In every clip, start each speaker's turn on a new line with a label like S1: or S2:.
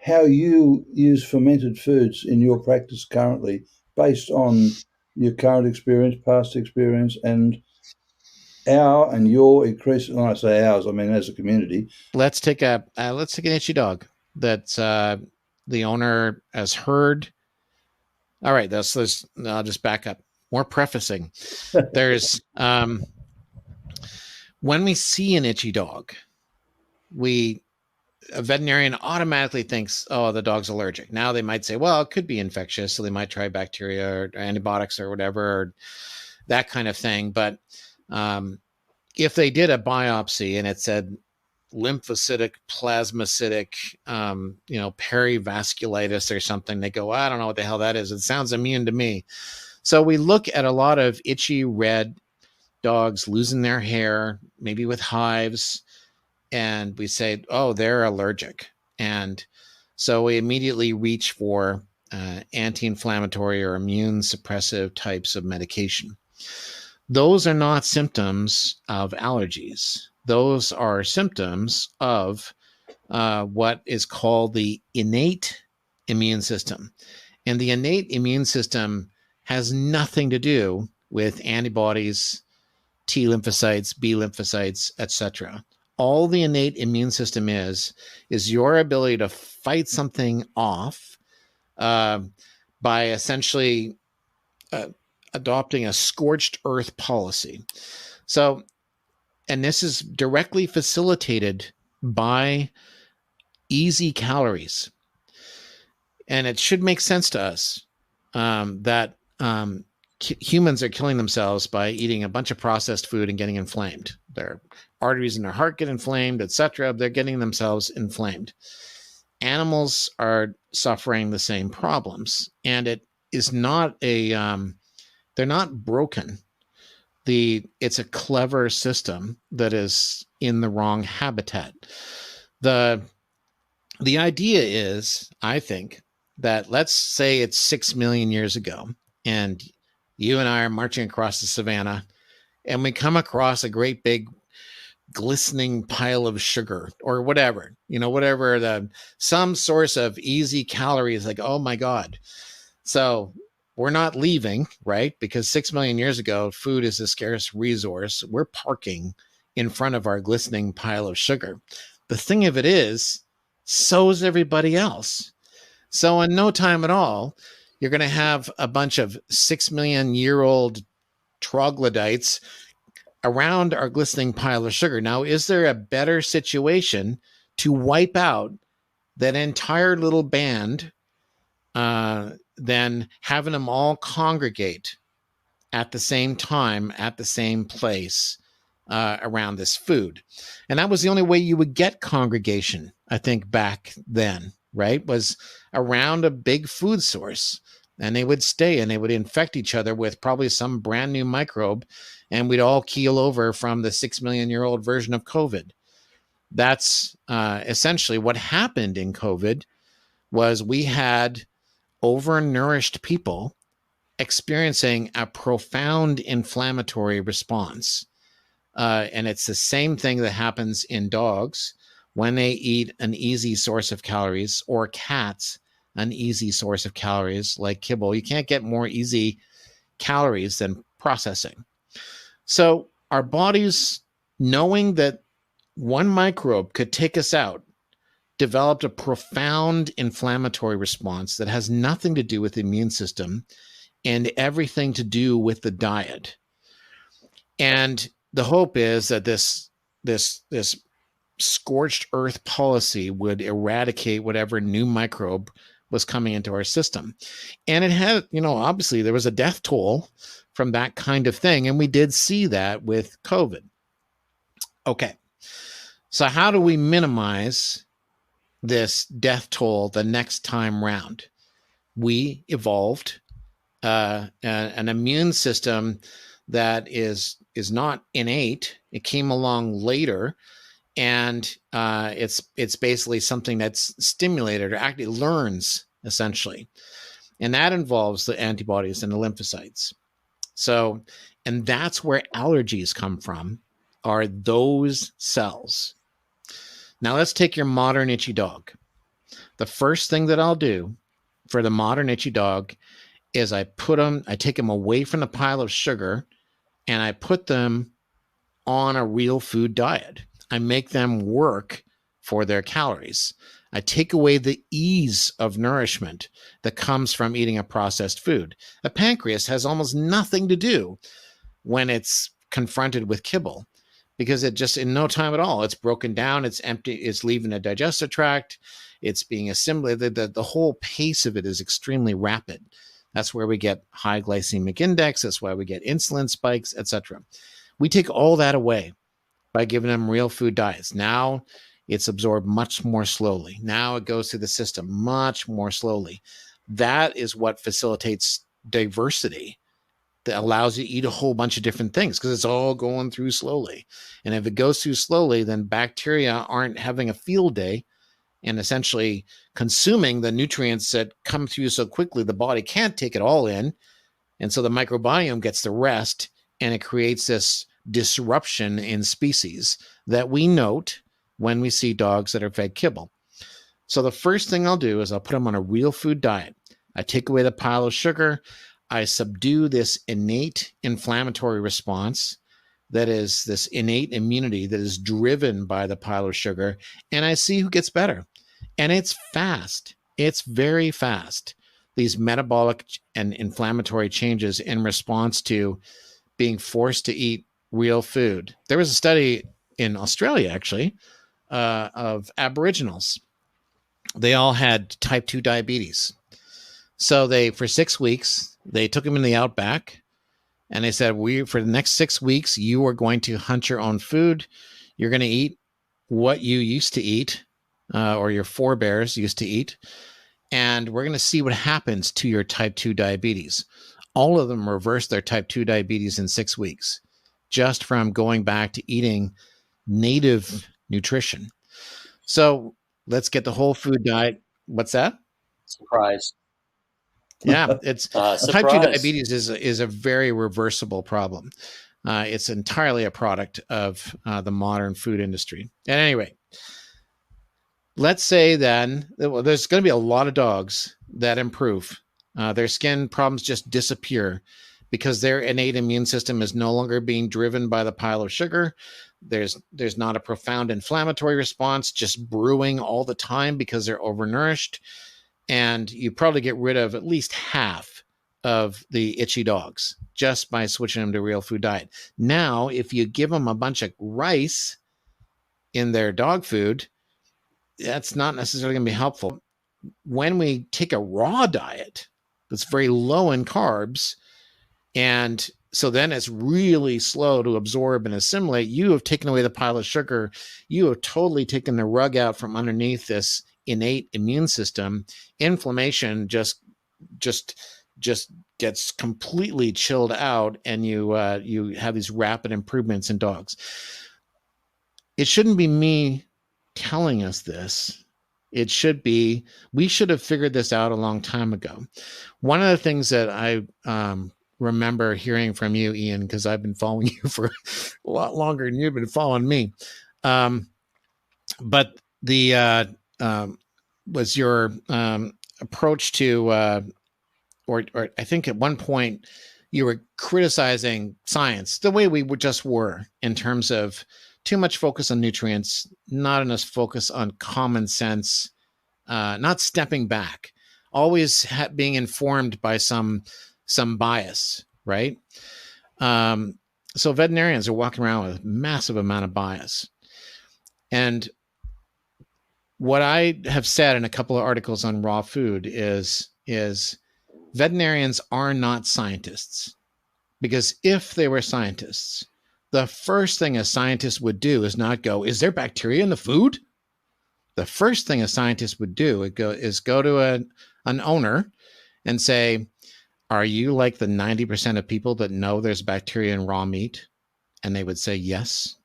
S1: how you use fermented foods in your practice currently, based on your current experience, past experience, and our and your increasing. When I say ours, I mean as a community.
S2: Let's take an itchy dog that the owner has heard. All right, I'll just back up. More prefacing. There's when we see an itchy dog, a veterinarian automatically thinks, oh, the dog's allergic. Now they might say, well, it could be infectious, so they might try bacteria or antibiotics or whatever, or that kind of thing. But if they did a biopsy and it said lymphocytic, plasmacytic, perivasculitis or something, they go, I don't know what the hell that is. It sounds immune to me. So we look at a lot of itchy red dogs losing their hair, maybe with hives, and we say, oh, they're allergic. And so we immediately reach for anti-inflammatory or immune suppressive types of medication. Those are not symptoms of allergies. Those are symptoms of what is called the innate immune system. And the innate immune system has nothing to do with antibodies, T lymphocytes, B lymphocytes, etc. All the innate immune system is your ability to fight something off by essentially adopting a scorched earth policy. So, and this is directly facilitated by easy calories. And it should make sense to us that humans are killing themselves by eating a bunch of processed food and getting inflamed. Their arteries in their heart get inflamed, etc. They're getting themselves inflamed. Animals are suffering the same problems, and it is not they're not broken. It's a clever system that is in the wrong habitat. The idea is, I think, that let's say it's 6 million years ago, and you and I are marching across the savannah, and we come across a great big glistening pile of sugar or whatever, some source of easy calories, like, oh my God. So we're not leaving, right? Because 6 million years ago, food is a scarce resource. We're parking in front of our glistening pile of sugar. The thing of it is, so is everybody else. So in no time at all, you're going to have a bunch of 6 million year old troglodytes around our glistening pile of sugar. Now, is there a better situation to wipe out that entire little band than having them all congregate at the same time, at the same place around this food? And that was the only way you would get congregation, I think, back then, right? Was around a big food source. And they would stay and they would infect each other with probably some brand new microbe, and we'd all keel over from the 6 million year old version of COVID. That's essentially what happened in COVID. Was we had overnourished people experiencing a profound inflammatory response. And it's the same thing that happens in dogs when they eat an easy source of calories, or cats, an easy source of calories like kibble. You can't get more easy calories than processing. So our bodies, knowing that one microbe could take us out, developed a profound inflammatory response that has nothing to do with the immune system and everything to do with the diet. And the hope is that this scorched earth policy would eradicate whatever new microbe was coming into our system. And it had, obviously there was a death toll from that kind of thing. And we did see that with COVID. Okay. So how do we minimize this death toll the next time round? We evolved an immune system that is not innate. It came along later, and it's basically something that's stimulated or actually learns, essentially. And that involves the antibodies and the lymphocytes. So, and that's where allergies come from, are those cells. Now let's take your modern itchy dog. The first thing that I'll do for the modern itchy dog is I take them away from the pile of sugar and I put them on a real food diet. I make them work for their calories. I take away the ease of nourishment that comes from eating a processed food. The pancreas has almost nothing to do when it's confronted with kibble, because it just, in no time at all, it's broken down, it's empty, it's leaving the digestive tract, it's being assimilated. The whole pace of it is extremely rapid. That's where we get high glycemic index. That's why we get insulin spikes, etc. We take all that away by giving them real food diets. Now it's absorbed much more slowly. Now it goes through the system much more slowly. That is what facilitates diversity, that allows you to eat a whole bunch of different things, because it's all going through slowly. And if it goes through slowly, then bacteria aren't having a field day and essentially consuming the nutrients that come through so quickly, the body can't take it all in. And so the microbiome gets the rest, and it creates this disruption in species that we note when we see dogs that are fed kibble. So the first thing I'll do is I'll put them on a real food diet. I take away the pile of sugar. I subdue this innate inflammatory response, that is this innate immunity that is driven by the pile of sugar, and I see who gets better. And it's fast. It's very fast. These metabolic and inflammatory changes in response to being forced to eat real food. There was a study in Australia, actually, of Aboriginals. They all had type 2 diabetes. So for 6 weeks, they took them in the outback, and they said, for the next 6 weeks, you are going to hunt your own food. You're going to eat what you used to eat, or your forebears used to eat. And we're going to see what happens to your type 2 diabetes. All of them reversed their type 2 diabetes in 6 weeks, just from going back to eating native nutrition. So let's get the whole food diet. What's that?
S3: Surprise.
S2: Yeah, it's type 2 diabetes is a very reversible problem. It's entirely a product of the modern food industry. At any rate, let's say then there's going to be a lot of dogs that improve. Their skin problems just disappear because their innate immune system is no longer being driven by the pile of sugar. There's not a profound inflammatory response just brewing all the time because they're overnourished. And you probably get rid of at least half of the itchy dogs just by switching them to real food diet. Now, if you give them a bunch of rice in their dog food, that's not necessarily going to be helpful. When we take a raw diet that's very low in carbs, and so then it's really slow to absorb and assimilate, you have taken away the pile of sugar. You have totally taken the rug out from underneath this innate immune system. Inflammation just gets completely chilled out, and you have these rapid improvements in dogs. It shouldn't be me telling us this. It should be, we should have figured this out a long time ago. One of the things that I remember hearing from you, Ian, because I've been following you for a lot longer than you've been following me, but the was your approach to, or I think at one point you were criticizing science the way we just were, in terms of too much focus on nutrients, not enough focus on common sense, not stepping back, always being informed by some bias, right? So veterinarians are walking around with a massive amount of bias. And what I have said in a couple of articles on raw food is veterinarians are not scientists, because if they were scientists, the first thing a scientist would do is not go, is there bacteria in the food? The first thing a scientist would do is go to an owner and say, are you like the 90% of people that know there's bacteria in raw meat? And they would say yes.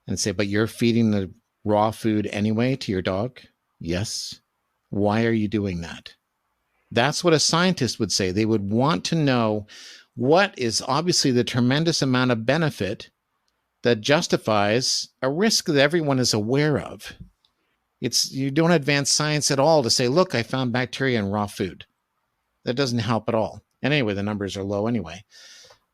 S2: And say, but you're feeding the raw food anyway to your dog? Yes. Why are you doing that? That's what a scientist would say. They would want to know what is obviously the tremendous amount of benefit that justifies a risk that everyone is aware of. You don't advance science at all to say, look, I found bacteria in raw food. That doesn't help at all. And anyway, the numbers are low anyway.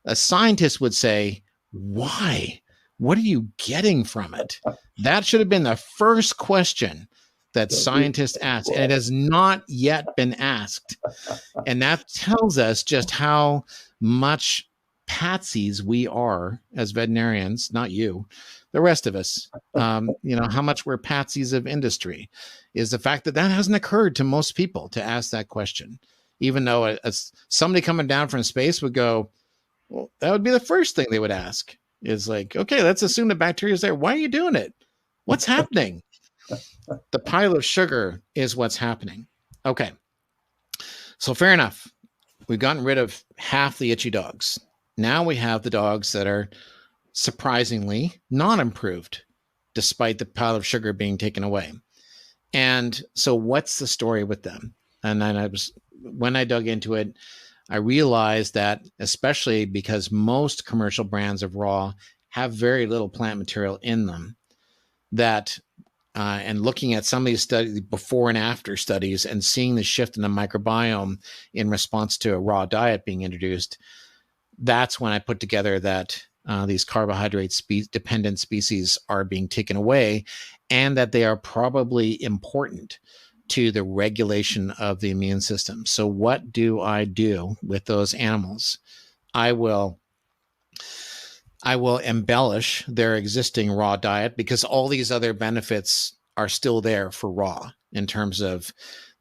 S2: A scientist would say, why? What are you getting from it? That should have been the first question that scientists ask, and it has not yet been asked. And that tells us just how much patsies we are as veterinarians, not you, the rest of us. How much we're patsies of industry is the fact that hasn't occurred to most people to ask that question, even though somebody coming down from space would go, well, that would be the first thing they would ask is like, okay, let's assume the bacteria is there. Why are you doing it? What's happening? The pile of sugar is what's happening. Okay. So fair enough. We've gotten rid of half the itchy dogs. Now we have the dogs that are surprisingly not improved despite the pile of sugar being taken away. And so what's the story with them? And then when I dug into it, I realized that, especially because most commercial brands of raw have very little plant material in them, that and looking at some of these studies, before and after studies, and seeing the shift in the microbiome in response to a raw diet being introduced, that's when I put together that these carbohydrate-dependent species are being taken away, and that they are probably important to the regulation of the immune system. So what do I do with those animals? I will embellish their existing raw diet, because all these other benefits are still there for raw in terms of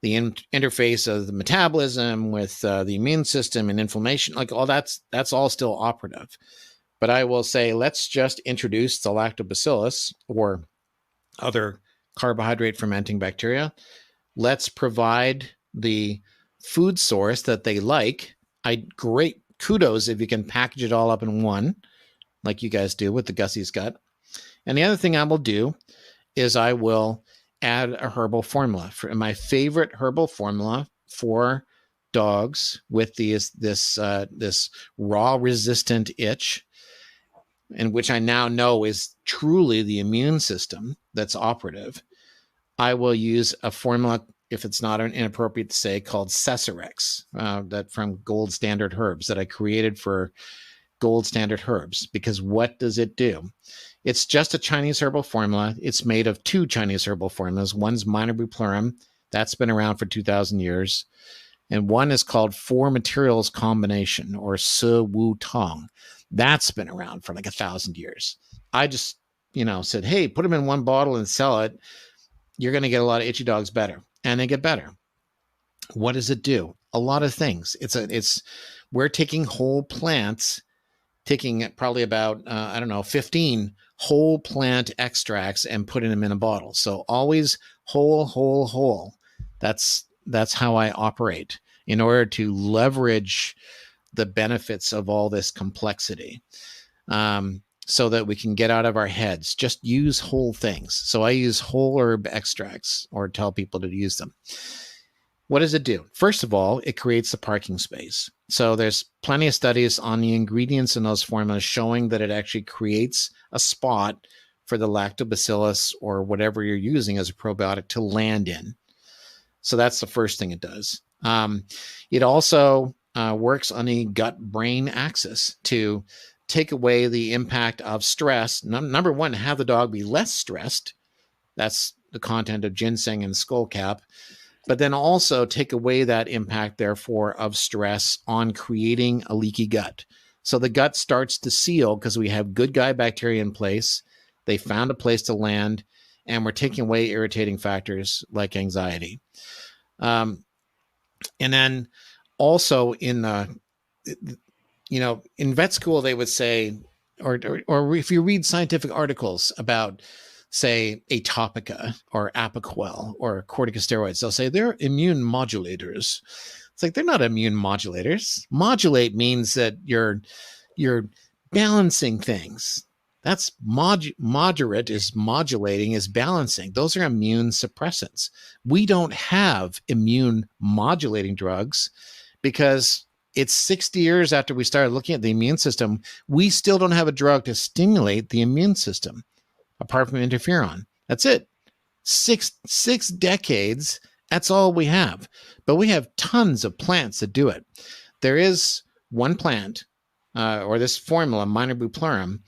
S2: the interface of the metabolism with the immune system and inflammation, like all that's all still operative. But I will say, let's just introduce the lactobacillus or other carbohydrate fermenting bacteria. Let's provide the food source that they like. Great kudos if you can package it all up in one, like you guys do with the Gussy's gut. And the other thing I will do is I will add a herbal formula. My favorite herbal formula for dogs with this raw resistant itch, and which I now know is truly the immune system that's operative, I will use a formula, if it's not inappropriate to say, called Cesarex, that from Gold Standard Herbs, that I created for Gold Standard Herbs. Because what does it do? It's just a Chinese herbal formula. It's made of two Chinese herbal formulas. One's Minor Bupleurum. That's been around for 2,000 years. And one is called Four Materials Combination, or Se Wu Tong. That's been around for like 1,000 years. I just, said, hey, put them in one bottle and sell it. You're going to get a lot of itchy dogs better, and they get better. What does it do? A lot of things. We're taking whole plants, taking probably about, 15 whole plant extracts and putting them in a bottle. So always whole. That's how I operate in order to leverage the benefits of all this complexity. So that we can get out of our heads. Just use whole things. So I use whole herb extracts, or tell people to use them. What does it do? First of all, it creates a parking space. So there's plenty of studies on the ingredients in those formulas showing that it actually creates a spot for the lactobacillus or whatever you're using as a probiotic to land in. So that's the first thing it does. It also works on the gut-brain axis to take away the impact of stress. Number one, have the dog be less stressed. That's the content of ginseng and skullcap. But then also take away that impact, therefore, of stress on creating a leaky gut. So the gut starts to seal because we have good guy bacteria in place. They found a place to land, and we're taking away irritating factors like anxiety. And then also in vet school, they would say, or if you read scientific articles about, say, atopica or Apoquel or corticosteroids, they'll say they're immune modulators. It's like, they're not immune modulators. Modulate means that you're balancing things. That's moderate is modulating, is balancing. Those are immune suppressants. We don't have immune modulating drugs because it's 60 years after we started looking at the immune system. We still don't have a drug to stimulate the immune system apart from interferon. That's it. Six decades, that's all we have. But we have tons of plants that do it. There is one plant, or this formula, Minor bupleurum,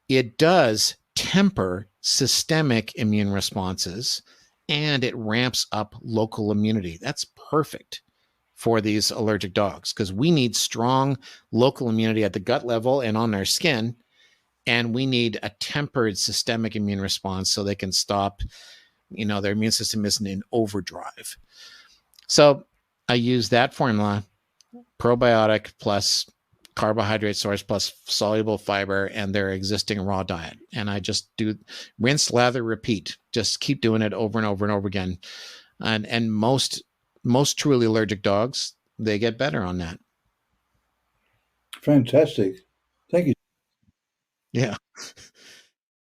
S2: it does temper systemic immune responses, and it ramps up local immunity. That's perfect for these allergic dogs because we need strong local immunity at the gut level and on their skin. And we need a tempered systemic immune response so they can stop, their immune system isn't in overdrive. So I use that formula, probiotic plus carbohydrate source plus soluble fiber and their existing raw diet. And I just do rinse, lather, repeat. Just keep doing it over and over and over again. And most truly allergic dogs, they get better on that.
S1: Fantastic. Thank you.
S2: Yeah.